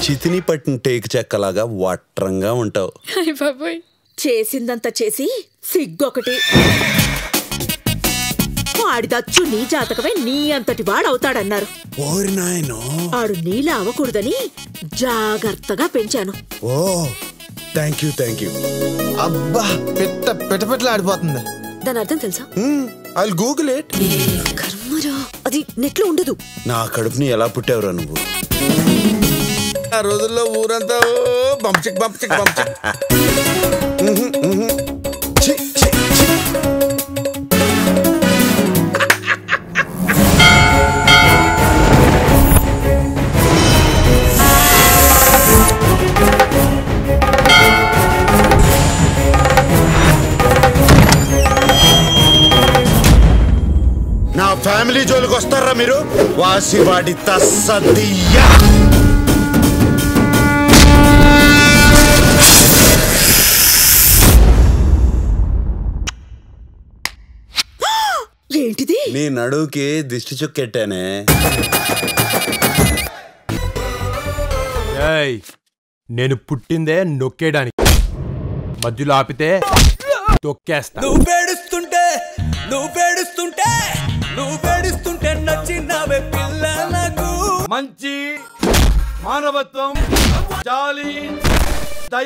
చితిని పట్టిన టేకు చెక్కలాగా వట్రంగా ఉంటావు. చేసిందంతా చేసి సిగ్గొకటి. వాడిదచ్చు నీ జాతకమే నీ అంతటి వాడవుతాడన్నారు. ఆడు నీలా అవ్వకూడదని జాగ్రత్తగా పెంచాను. Oh thank you. అబ్బా పెట్ట ఆడిపోతుంది. దాని అర్థం తెలుసా? I'll Google it. కర్మరా, అది నెట్లో ఉండదు. నా కడుపుని ఎలా పుట్టావురా నువ్వు? ఆ రోజుల్లో ఊరంతా బంప్చిక్ నా ఫ్యామిలీ జోలికి వస్తారా మీరు? వాసివాడి తస్సదియ్యా. ఏంటిది? నీ నడువుకి దిష్టి చుక్కెట్టానే. నేను పుట్టిందే నొక్కేయడానికి, మధ్యలో ఆపితే తొక్కేస్తా. నువ్వు పేడుస్తుంటే నచ్చినవే పిల్లలకు. మంచి మానవత్వం, జాలి,